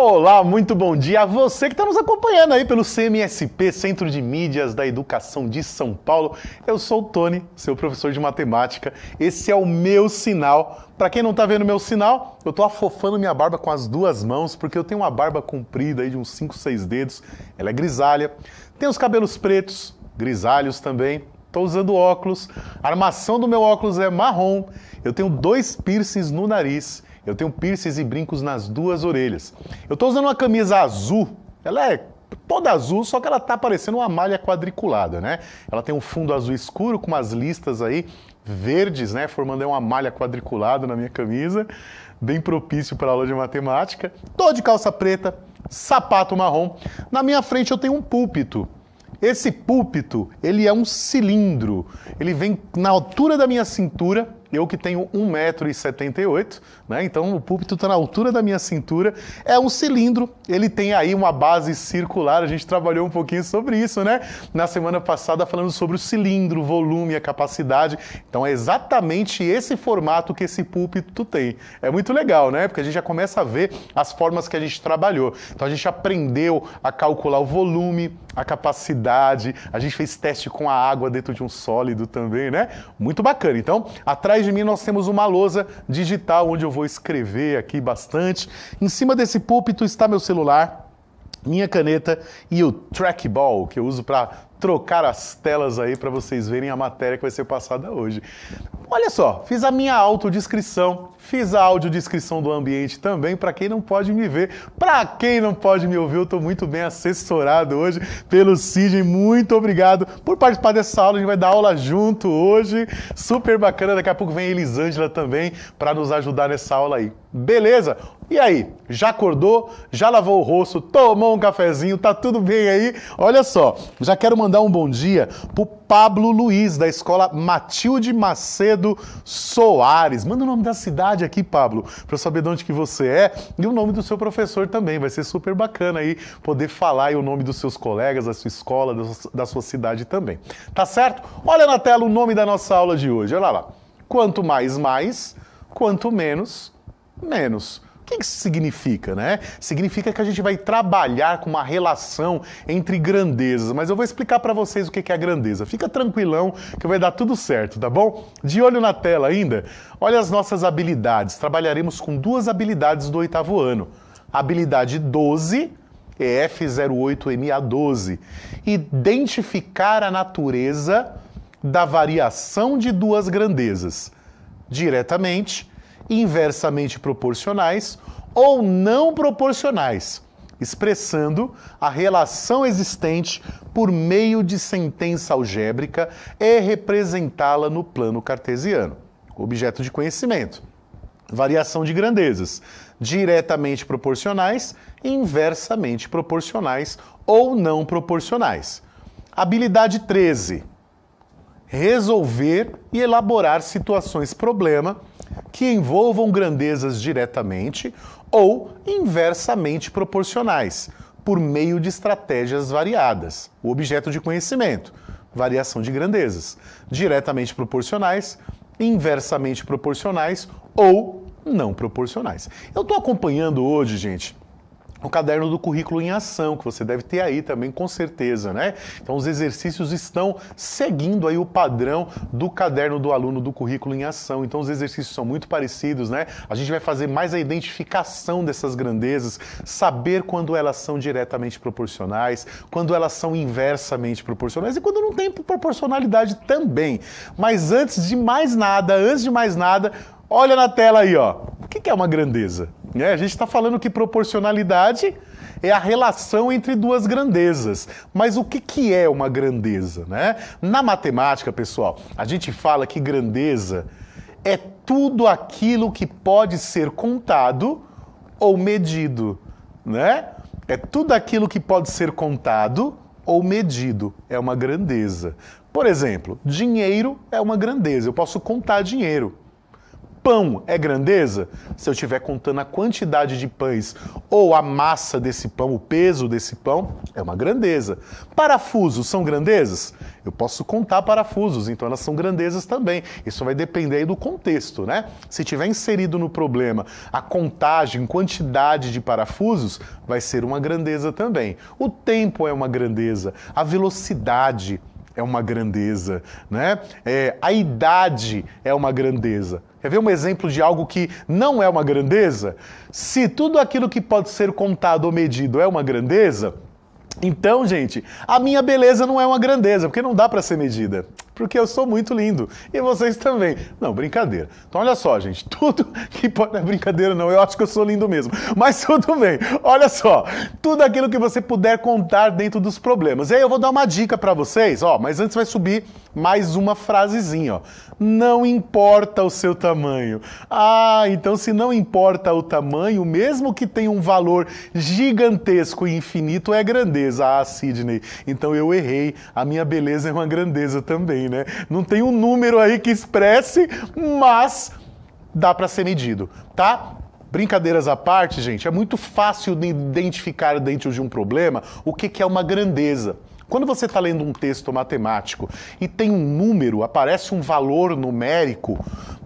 Olá, muito bom dia a você que está nos acompanhando aí pelo CMSP, Centro de Mídias da Educação de São Paulo. Eu sou o Tony, seu professor de matemática. Esse é o meu sinal. Para quem não está vendo meu sinal, eu estou afofando minha barba com as duas mãos, porque eu tenho uma barba comprida aí de uns 5, 6 dedos. Ela é grisalha. Tenho os cabelos pretos, grisalhos também. Estou usando óculos. A armação do meu óculos é marrom. Eu tenho 2 piercings no nariz. Eu tenho piercings e brincos nas 2 orelhas. Eu estou usando uma camisa azul. Ela é toda azul, só que ela tá parecendo uma malha quadriculada, né? Ela tem um fundo azul escuro com umas listas aí verdes, né? Formando aí uma malha quadriculada na minha camisa. Bem propício para a aula de matemática. Tô de calça preta, sapato marrom. Na minha frente eu tenho um púlpito. Esse púlpito, ele é um cilindro. Ele vem na altura da minha cintura. Eu que tenho 1,78 m, né? Então o púlpito está na altura da minha cintura. É um cilindro, ele tem aí uma base circular. A gente trabalhou um pouquinho sobre isso, né? Na semana passada falando sobre o cilindro, o volume, a capacidade. Então é exatamente esse formato que esse púlpito tem. É muito legal, né? Porque a gente já começa a ver as formas que a gente trabalhou. Então a gente aprendeu a calcular o volume, a capacidade. A gente fez teste com a água dentro de um sólido também, né? Muito bacana. Então, atrás de mim nós temos uma lousa digital onde eu vou escrever aqui bastante. Em cima desse púlpito está meu celular, minha caneta e o trackball que eu uso para trocar as telas aí para vocês verem a matéria que vai ser passada hoje. Olha só, fiz a minha autodescrição, fiz a audiodescrição do ambiente também, para quem não pode me ver. Para quem não pode me ouvir, eu estou muito bem assessorado hoje pelo Sidney. Muito obrigado por participar dessa aula, a gente vai dar aula junto hoje. Super bacana, daqui a pouco vem a Elisângela também para nos ajudar nessa aula aí. Beleza? E aí, já acordou? Já lavou o rosto? Tomou um cafezinho? Tá tudo bem aí? Olha só, já quero mandar um bom dia pro Pablo Luiz, da escola Matilde Macedo Soares. Manda o nome da cidade aqui, Pablo, para eu saber de onde que você é e o nome do seu professor também. Vai ser super bacana aí poder falar aí o nome dos seus colegas, da sua escola, da sua cidade também. Tá certo? Olha na tela o nome da nossa aula de hoje. Olha lá. Quanto mais, mais. Quanto menos, menos. O que isso significa, né? Significa que a gente vai trabalhar com uma relação entre grandezas, mas eu vou explicar para vocês o que é a grandeza. Fica tranquilão que vai dar tudo certo, tá bom? De olho na tela ainda, olha as nossas habilidades. Trabalharemos com 2 habilidades do 8º ano. Habilidade 12, EF08MA12. Identificar a natureza da variação de 2 grandezas. Diretamente, inversamente proporcionais ou não proporcionais, expressando a relação existente por meio de sentença algébrica e representá-la no plano cartesiano. Objeto de conhecimento. Variação de grandezas, diretamente proporcionais, inversamente proporcionais ou não proporcionais. Habilidade 13. Resolver e elaborar situações-problema que envolvam grandezas diretamente ou inversamente proporcionais, por meio de estratégias variadas. O objeto de conhecimento, variação de grandezas, diretamente proporcionais, inversamente proporcionais ou não proporcionais. Eu estou acompanhando hoje, gente, o caderno do currículo em ação, que você deve ter aí também, com certeza, né? Então os exercícios estão seguindo aí o padrão do caderno do aluno do currículo em ação. Então os exercícios são muito parecidos, né? A gente vai fazer mais a identificação dessas grandezas, saber quando elas são diretamente proporcionais, quando elas são inversamente proporcionais e quando não tem proporcionalidade também. Mas antes de mais nada, olha na tela aí, ó. O que é uma grandeza? A gente está falando que proporcionalidade é a relação entre 2 grandezas. Mas o que é uma grandeza, né? Na matemática, pessoal, a gente fala que grandeza é tudo aquilo que pode ser contado ou medido, né? É tudo aquilo que pode ser contado ou medido. É uma grandeza. Por exemplo, dinheiro é uma grandeza. Eu posso contar dinheiro. Pão é grandeza? Se eu estiver contando a quantidade de pães ou a massa desse pão, o peso desse pão, é uma grandeza. Parafusos são grandezas? Eu posso contar parafusos, então elas são grandezas também. Isso vai depender aí do contexto, né? Se tiver inserido no problema a contagem, quantidade de parafusos, vai ser uma grandeza também. O tempo é uma grandeza, a velocidade é uma grandeza, né? A idade é uma grandeza. Quer ver um exemplo de algo que não é uma grandeza? Se tudo aquilo que pode ser contado ou medido é uma grandeza, então, gente, a minha beleza não é uma grandeza, porque não dá para ser medida. Porque eu sou muito lindo. E vocês também. Não, brincadeira. Então, olha só, gente. Tudo que pode... Não é brincadeira, não. Eu acho que eu sou lindo mesmo. Mas tudo bem. Olha só. Tudo aquilo que você puder contar dentro dos problemas. E aí eu vou dar uma dica para vocês. Ó, mas antes vai subir mais uma frasezinha, ó. Não importa o seu tamanho. Ah, então se não importa o tamanho, mesmo que tenha um valor gigantesco e infinito, é grandeza. Ah, Sidney. Então eu errei. A minha beleza é uma grandeza também, né? Não tem um número aí que expresse, mas dá para ser medido, tá? Brincadeiras à parte, gente, é muito fácil de identificar dentro de um problema o que é uma grandeza. Quando você está lendo um texto matemático e tem um número, aparece um valor numérico,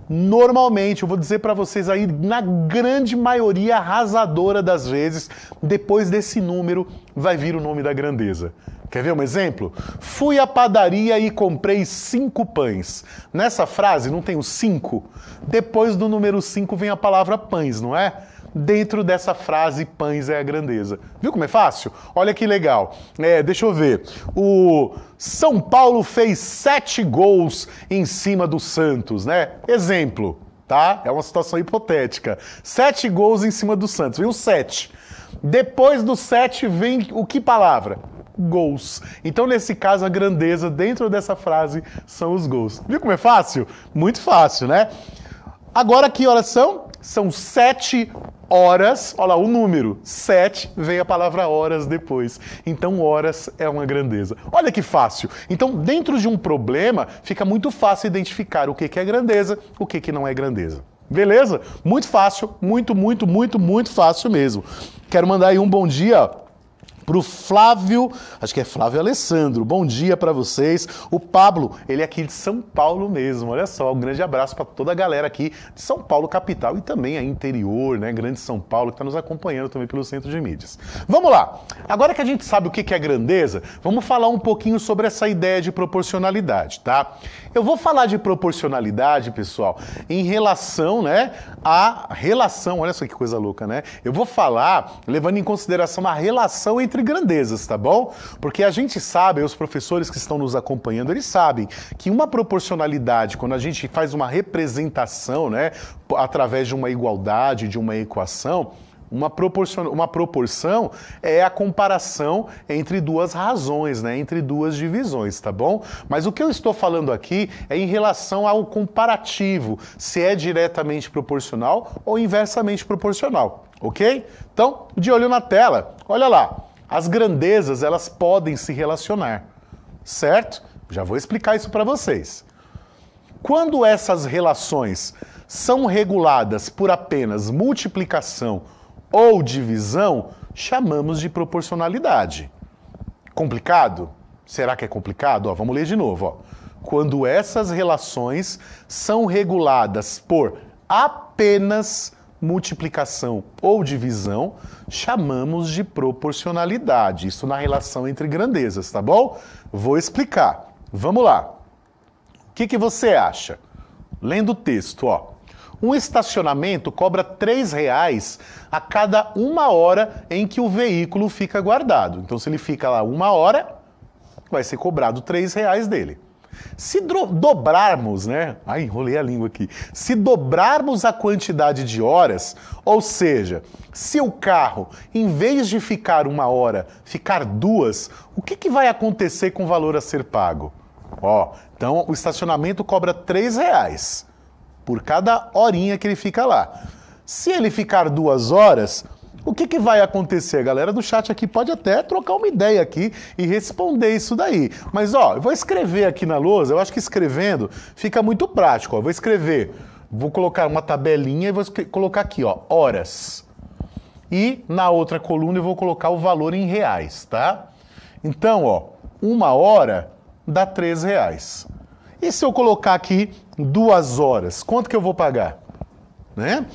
normalmente, eu vou dizer para vocês aí, na grande maioria arrasadora das vezes, depois desse número vai vir o nome da grandeza. Quer ver um exemplo? Fui à padaria e comprei 5 pães. Nessa frase não tem o 5? Depois do número 5 vem a palavra pães, não é? Dentro dessa frase, pães é a grandeza. Viu como é fácil? Olha que legal. Deixa eu ver. O São Paulo fez 7 gols em cima do Santos, né? Exemplo, tá? É uma situação hipotética. 7 gols em cima do Santos. Vem o 7. Depois do 7 vem o que palavra? Gols. Então, nesse caso, a grandeza dentro dessa frase são os gols. Viu como é fácil? Muito fácil, né? Agora, que horas são? São 7 horas. Olha lá, o número 7, vem a palavra horas depois. Então, horas é uma grandeza. Olha que fácil. Então, dentro de um problema, fica muito fácil identificar o que é grandeza, o que não é grandeza. Beleza? Muito fácil, muito fácil mesmo. Quero mandar aí um bom dia pro Flávio, acho que é Flávio Alessandro. Bom dia para vocês. O Pablo, ele é aqui de São Paulo mesmo. Olha só, um grande abraço para toda a galera aqui de São Paulo capital e também a interior, né, Grande São Paulo, que está nos acompanhando também pelo Centro de Mídias. Vamos lá. Agora que a gente sabe o que é grandeza, vamos falar um pouquinho sobre essa ideia de proporcionalidade, tá? Eu vou falar de proporcionalidade, pessoal, em relação, né, à relação, olha só que coisa louca, né? Eu vou falar levando em consideração a relação entre grandezas, tá bom? Porque a gente sabe, os professores que estão nos acompanhando, eles sabem que uma proporcionalidade, quando a gente faz uma representação, né, através de uma igualdade, de uma equação, uma proporção é a comparação entre duas razões, né, entre duas divisões, tá bom? Mas o que eu estou falando aqui é em relação ao comparativo, se é diretamente proporcional ou inversamente proporcional, ok? Então, de olho na tela, olha lá. As grandezas, elas podem se relacionar, certo? Já vou explicar isso para vocês. Quando essas relações são reguladas por apenas multiplicação ou divisão, chamamos de proporcionalidade. Complicado? Será que é complicado? Ó, vamos ler de novo. Ó. Quando essas relações são reguladas por apenas multiplicação ou divisão, chamamos de proporcionalidade. Isso na relação entre grandezas, tá bom? Vou explicar. Vamos lá. O que você acha? Lendo o texto, ó. Um estacionamento cobra R$3 a cada 1 hora em que o veículo fica guardado. Então, se ele fica lá 1 hora, vai ser cobrado R$3 dele. Se dobrarmos, né? Ai, enrolei a língua aqui. Se dobrarmos a quantidade de horas, ou seja, se o carro, em vez de ficar 1 hora, ficar 2, o que vai acontecer com o valor a ser pago? Ó, então o estacionamento cobra R$3 por cada horinha que ele fica lá. Se ele ficar 2 horas, o que vai acontecer? A galera do chat aqui pode até trocar uma ideia aqui e responder isso daí. Mas, ó, eu vou escrever aqui na lousa, eu acho que escrevendo fica muito prático. Ó. Eu vou escrever Vou colocar uma tabelinha e vou colocar aqui, ó, horas. E na outra coluna eu vou colocar o valor em reais, tá? Então, ó, 1 hora dá R$3. E se eu colocar aqui 2 horas, quanto que eu vou pagar? Né?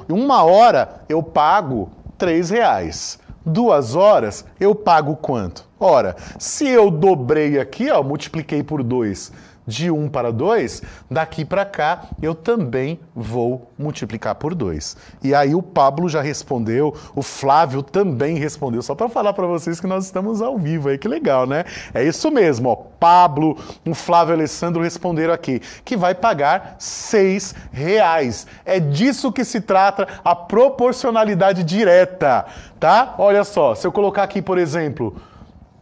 Em 1 hora eu pago R$3. 2 horas eu pago quanto? Ora, se eu dobrei aqui, ó, multipliquei por 2, de 1 para 2, daqui para cá eu também vou multiplicar por 2. E aí o Pablo já respondeu, o Flávio também respondeu, só para falar para vocês que nós estamos ao vivo aí, que legal, né? É isso mesmo, ó, Pablo, o Flávio e o Alessandro responderam aqui, que vai pagar R$6. É disso que se trata a proporcionalidade direta, tá? Olha só, se eu colocar aqui, por exemplo,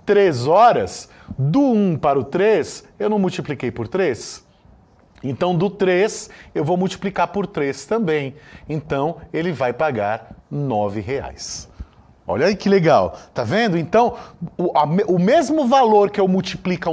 3 horas, do 1 para o 3, eu não multipliquei por 3? Então, do 3, eu vou multiplicar por 3 também. Então, ele vai pagar R$9. Olha aí que legal, tá vendo? Então, o mesmo valor que eu multiplico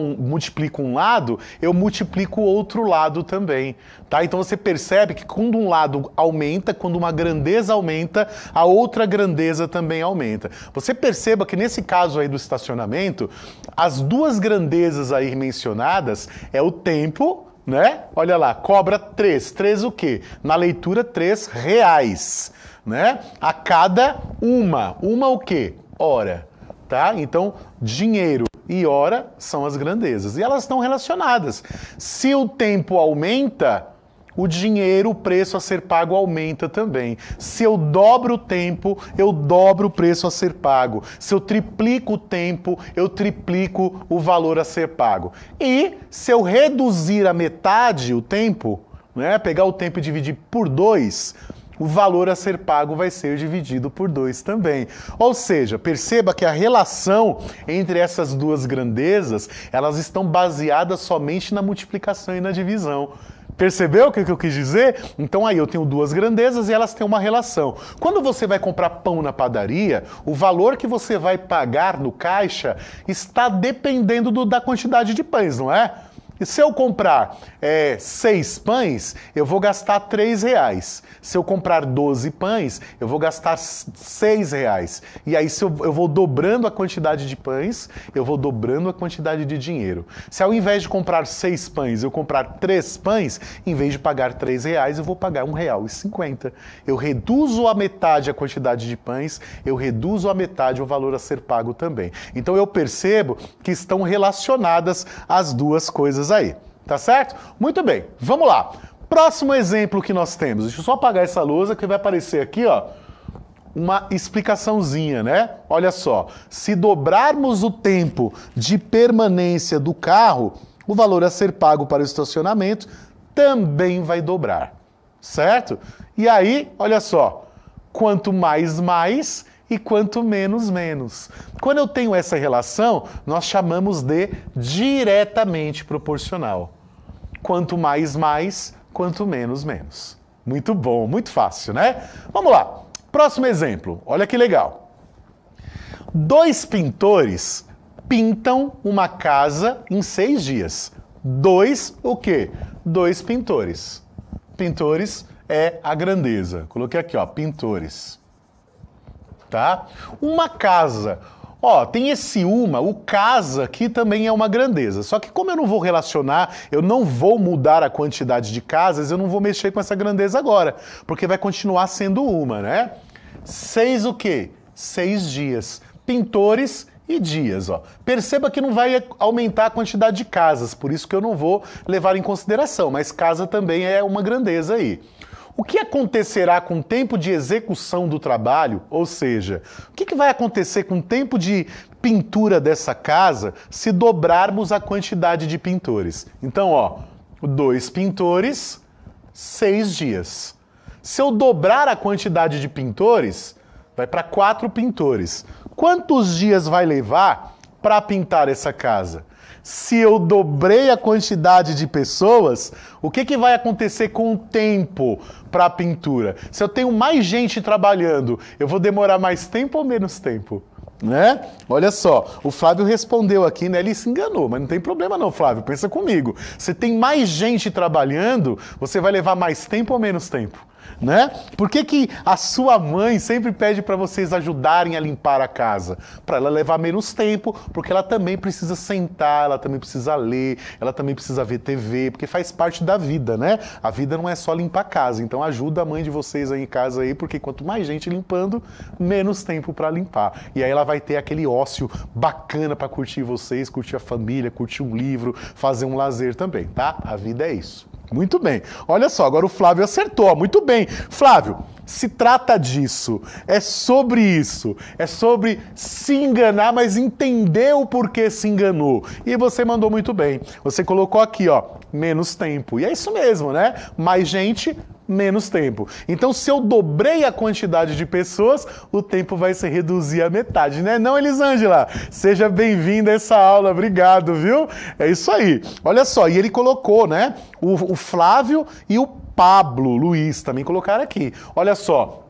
um lado, eu multiplico o outro lado também, tá? Então você percebe que quando um lado aumenta, quando uma grandeza aumenta, a outra grandeza também aumenta. Você perceba que nesse caso aí do estacionamento, as duas grandezas aí mencionadas é o tempo, né? Olha lá, cobra 3. 3 o quê? Na leitura, R$3. Né? A cada uma o quê? Hora, tá? Então, dinheiro e hora são as grandezas. E elas estão relacionadas. Se o tempo aumenta, o dinheiro, o preço a ser pago aumenta também. Se eu dobro o tempo, eu dobro o preço a ser pago. Se eu triplico o tempo, eu triplico o valor a ser pago. E se eu reduzir a metade o tempo, né? Pegar o tempo e dividir por 2, o valor a ser pago vai ser dividido por 2 também. Ou seja, perceba que a relação entre essas duas grandezas, elas estão baseadas somente na multiplicação e na divisão. Percebeu o que eu quis dizer? Então aí eu tenho duas grandezas e elas têm uma relação. Quando você vai comprar pão na padaria, o valor que você vai pagar no caixa está dependendo da quantidade de pães, não é? E se eu comprar 6 pães, eu vou gastar R$3. Se eu comprar 12 pães, eu vou gastar R$6. E aí, se eu vou dobrando a quantidade de pães, eu vou dobrando a quantidade de dinheiro. Se ao invés de comprar 6 pães, eu comprar 3 pães, em vez de pagar R$3, eu vou pagar R$1,50. Eu reduzo a metade a quantidade de pães, eu reduzo a metade o valor a ser pago também. Então eu percebo que estão relacionadas as duas coisas aí, tá certo? Muito bem, vamos lá. Próximo exemplo que nós temos. Deixa eu só apagar essa lousa que vai aparecer aqui, ó, uma explicaçãozinha, né? Olha só, se dobrarmos o tempo de permanência do carro, o valor a ser pago para o estacionamento também vai dobrar, certo? E aí, olha só, quanto mais, e quanto menos, menos. Quando eu tenho essa relação, nós chamamos de diretamente proporcional. Quanto mais, quanto menos, menos. Muito bom, muito fácil, né? Vamos lá. Próximo exemplo. Olha que legal. 2 pintores pintam uma casa em 6 dias. 2 o quê? 2 pintores. Pintores é a grandeza. Coloquei aqui, ó, pintores. Tá? Uma casa. Ó, tem esse o casa aqui também é uma grandeza. Só que como eu não vou relacionar, eu não vou mudar a quantidade de casas, eu não vou mexer com essa grandeza agora, porque vai continuar sendo uma, né? 6 o quê? 6 dias. Pintores e dias, ó. Perceba que não vai aumentar a quantidade de casas, por isso que eu não vou levar em consideração, mas casa também é uma grandeza aí. O que acontecerá com o tempo de execução do trabalho? Ou seja, o que vai acontecer com o tempo de pintura dessa casa se dobrarmos a quantidade de pintores? Então, ó, 2 pintores, 6 dias. Se eu dobrar a quantidade de pintores, vai para 4 pintores. Quantos dias vai levar para pintar essa casa? Se eu dobrei a quantidade de pessoas, o que vai acontecer com o tempo para a pintura? Se eu tenho mais gente trabalhando, eu vou demorar mais tempo ou menos tempo? né? Olha só, o Flávio respondeu aqui, né? Ele se enganou, mas não tem problema não, Flávio, pensa comigo. Você tem mais gente trabalhando, você vai levar mais tempo ou menos tempo? Né? Por que que a sua mãe sempre pede para vocês ajudarem a limpar a casa? Para ela levar menos tempo, porque ela também precisa sentar, ela também precisa ler, ela também precisa ver TV, porque faz parte da vida, né? A vida não é só limpar a casa, então ajuda a mãe de vocês aí em casa aí, porque quanto mais gente limpando, menos tempo para limpar. E aí ela vai ter aquele ócio bacana para curtir vocês, curtir a família, curtir um livro, fazer um lazer também, tá? A vida é isso. Muito bem. Olha só, agora o Flávio acertou. Muito bem. Flávio, se trata disso. É sobre isso. É sobre se enganar, mas entender o porquê se enganou. E você mandou muito bem. Você colocou aqui, ó, menos tempo. E é isso mesmo, né? Mais gente, menos tempo. Então, se eu dobrei a quantidade de pessoas, o tempo vai se reduzir à metade, né? Não, Elisângela? Seja bem-vinda a essa aula. Obrigado, viu? É isso aí. Olha só, e ele colocou, né? O Flávio e o Pablo Luiz também colocaram aqui. Olha só,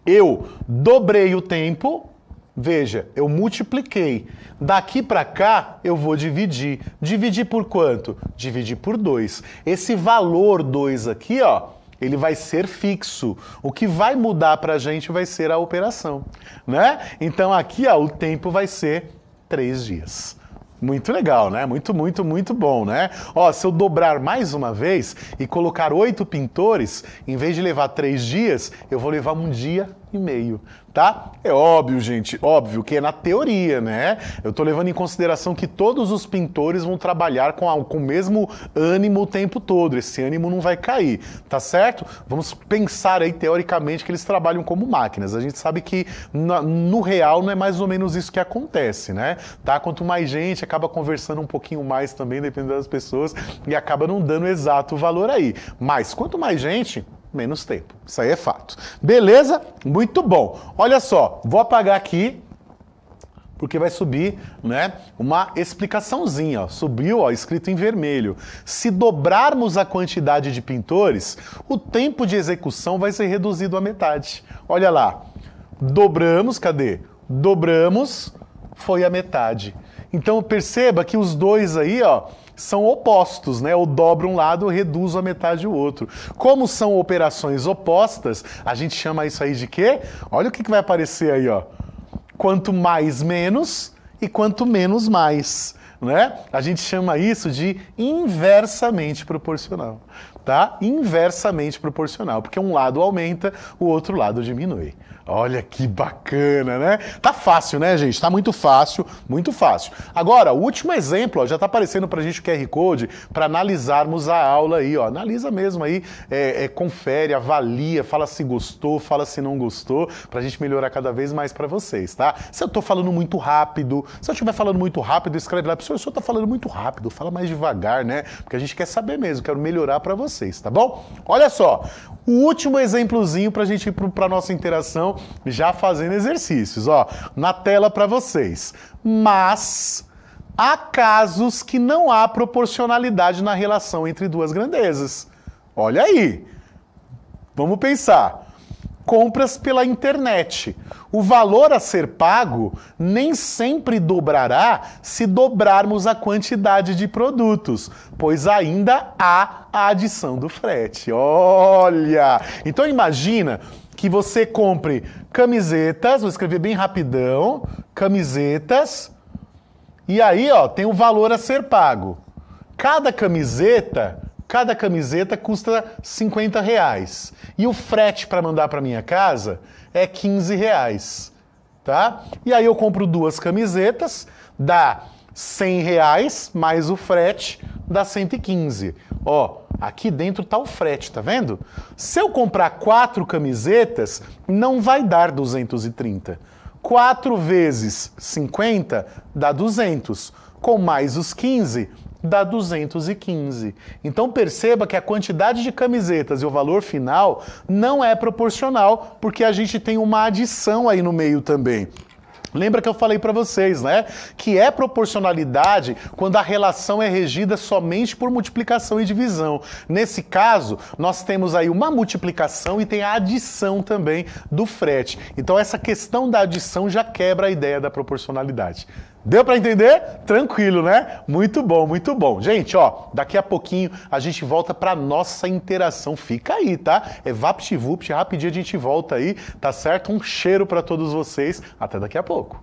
eu dobrei o tempo. Veja, eu multipliquei. Daqui para cá, eu vou dividir. Dividir por quanto? Dividir por 2. Esse valor 2 aqui, ó, ele vai ser fixo. O que vai mudar para a gente vai ser a operação, né? Então aqui, ó, o tempo vai ser 3 dias. Muito legal, né? Muito, muito, muito bom, né? Ó, se eu dobrar mais uma vez e colocar 8 pintores, em vez de levar 3 dias, eu vou levar 1 dia e meio, tá? É óbvio, gente, óbvio que é na teoria, né? Eu tô levando em consideração que todos os pintores vão trabalhar com o mesmo ânimo o tempo todo, esse ânimo não vai cair, tá certo? Vamos pensar aí, teoricamente, que eles trabalham como máquinas. A gente sabe que no real não é mais ou menos isso que acontece, né? Tá? Quanto mais gente, acaba conversando um pouquinho mais também, dependendo das pessoas, e acaba não dando exato o valor aí. Mas quanto mais gente, menos tempo. Isso aí é fato. Beleza? Muito bom. Olha só, vou apagar aqui, porque vai subir, né, uma explicaçãozinha. Ó. Subiu, ó, escrito em vermelho. Se dobrarmos a quantidade de pintores, o tempo de execução vai ser reduzido à metade. Olha lá. Dobramos, cadê? Dobramos, foi a metade. Então perceba que os dois aí, ó, são opostos, né? Eu dobro um lado, eu reduzo a metade o outro. Como são operações opostas, a gente chama isso aí de quê? Olha o que vai aparecer aí, ó. Quanto mais menos e quanto menos mais, né? A gente chama isso de inversamente proporcional, tá? Inversamente proporcional, porque um lado aumenta, o outro lado diminui. Olha que bacana, né? Tá fácil, né, gente? Tá muito fácil, muito fácil. Agora, o último exemplo, ó, já tá aparecendo pra gente o QR Code para analisarmos a aula aí, ó. Analisa mesmo aí, confere, avalia, fala se gostou, fala se não gostou, pra gente melhorar cada vez mais pra vocês, tá? Se eu tô falando muito rápido, se eu estiver falando muito rápido, escreve lá, professor, o senhor tá falando muito rápido, fala mais devagar, né? Porque a gente quer saber mesmo, quero melhorar pra vocês, tá bom? Olha só, o último exemplozinho pra gente ir pra nossa interação, já fazendo exercícios, ó, na tela para vocês. Mas há casos que não há proporcionalidade na relação entre duas grandezas. Olha aí. Vamos pensar. Compras pela internet. O valor a ser pago nem sempre dobrará se dobrarmos a quantidade de produtos, pois ainda há a adição do frete. Olha! Então imagina que você compre camisetas, vou escrever bem rapidão, camisetas, e aí, ó, tem o valor a ser pago. Cada camiseta custa R$50. E o frete para mandar para minha casa é R$15, tá? E aí eu compro 2 camisetas, dá R$100 mais o frete, dá 115. Ó, aqui dentro tá o frete, tá vendo? Se eu comprar 4 camisetas, não vai dar 230. 4 vezes 50 dá 200. Com mais os 15, dá 215. Então perceba que a quantidade de camisetas e o valor final não é proporcional, porque a gente tem uma adição aí no meio também. Lembra que eu falei para vocês, né? Que é proporcionalidade quando a relação é regida somente por multiplicação e divisão. Nesse caso, nós temos aí uma multiplicação e tem a adição também do frete. Então essa questão da adição já quebra a ideia da proporcionalidade. Deu para entender? Tranquilo, né? Muito bom, muito bom. Gente, ó, daqui a pouquinho a gente volta para nossa interação. Fica aí, tá? É VaptVupt, rapidinho a gente volta aí, tá certo? Um cheiro para todos vocês. Até daqui a pouco.